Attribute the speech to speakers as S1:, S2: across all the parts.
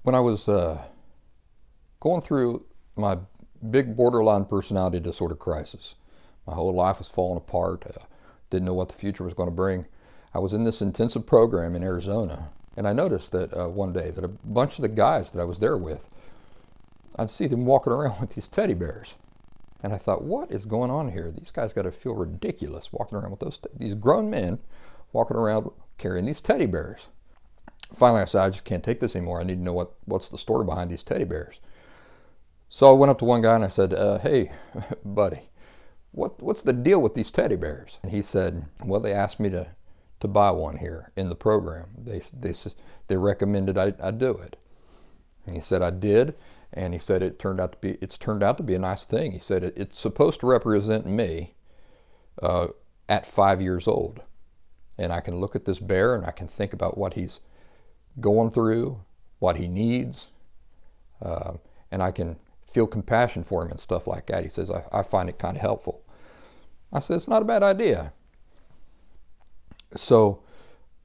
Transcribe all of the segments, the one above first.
S1: When I was going through my big borderline personality disorder crisis, my whole life was falling apart, didn't know what the future was going to bring. I was in this intensive program in Arizona, and I noticed that one day that a bunch of the guys that I was there with, I'd see them walking around with these teddy bears. And I thought, what is going on here? These guys got to feel ridiculous walking around with these grown men walking around carrying these teddy bears. Finally, I said, I just can't take this anymore. I need to know what's the story behind these teddy bears. So I went up to one guy and I said, hey, buddy, what's the deal with these teddy bears? And he said, well, they asked me to buy one here in the program. They recommended I do it. And he said I did, and he said it's turned out to be a nice thing. He said it's supposed to represent me at 5 years old, and I can look at this bear and I can think about what he's going through, what he needs, and I can feel compassion for him and stuff like that. He says I find it kind of helpful. I said it's not a bad idea. So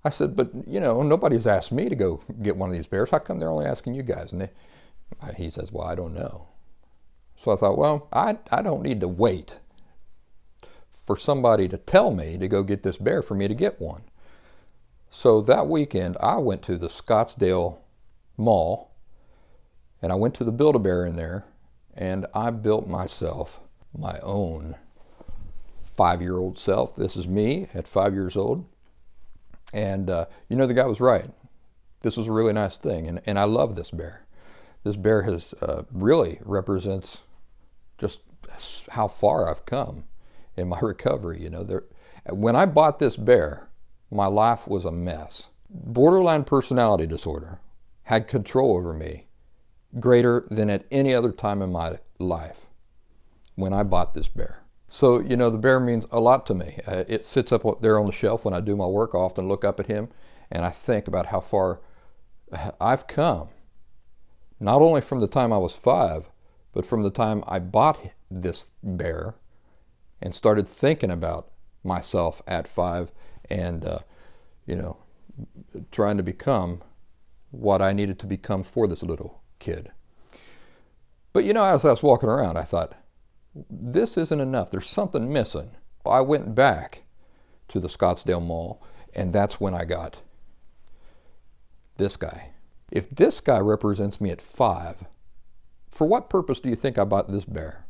S1: I said, but nobody's asked me to go get one of these bears. How come they're only asking you guys? And he says, well, I don't know. So I thought, well, I don't need to wait for somebody to tell me to go get this bear for me to get one. So that weekend, I went to the Scottsdale Mall, and I went to the Build-A-Bear in there, and I built myself my own 5-year-old self. This is me at 5 years old. And the guy was right. This was a really nice thing, and I love this bear. This bear has really represents just how far I've come in my recovery. When I bought this bear, my life was a mess. Borderline personality disorder had control over me greater than at any other time in my life when I bought this bear. So, the bear means a lot to me. It sits up there on the shelf when I do my work. I often look up at him and I think about how far I've come. Not only from the time I was 5, but from the time I bought this bear and started thinking about myself at 5 and, trying to become what I needed to become for this little kid. But, as I was walking around, I thought, this isn't enough. There's something missing. I went back to the Scottsdale Mall, and that's when I got this guy. If this guy represents me at 5, for what purpose do you think I bought this bear?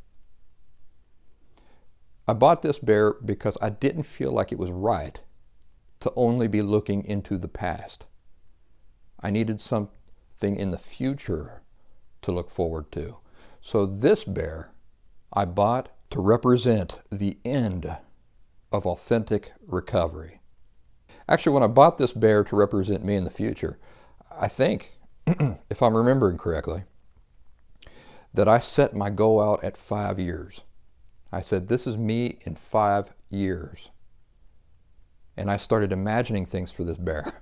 S1: I bought this bear because I didn't feel like it was right to only be looking into the past. I needed something in the future to look forward to. So this bear I bought to represent the end of authentic recovery. Actually, when I bought this bear to represent me in the future, I think, if I'm remembering correctly, that I set my goal out at 5 years. I said, this is me in 5 years. And I started imagining things for this bear.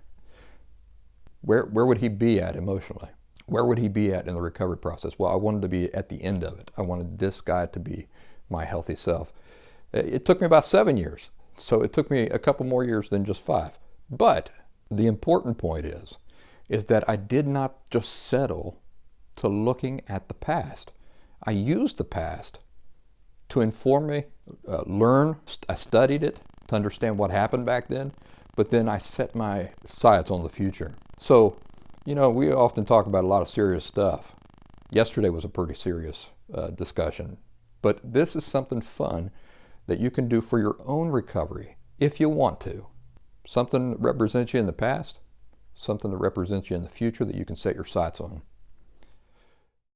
S1: Where would he be at emotionally? Where would he be at in the recovery process? Well, I wanted to be at the end of it. I wanted this guy to be my healthy self. It took me about 7 years. So it took me a couple more years than just 5. But the important point is that I did not just settle to looking at the past. I used the past to inform me, learn. I studied it to understand what happened back then, but then I set my sights on the future. So, we often talk about a lot of serious stuff. Yesterday was a pretty serious discussion, but this is something fun that you can do for your own recovery if you want to. Something that represents you in the past, something that represents you in the future that you can set your sights on.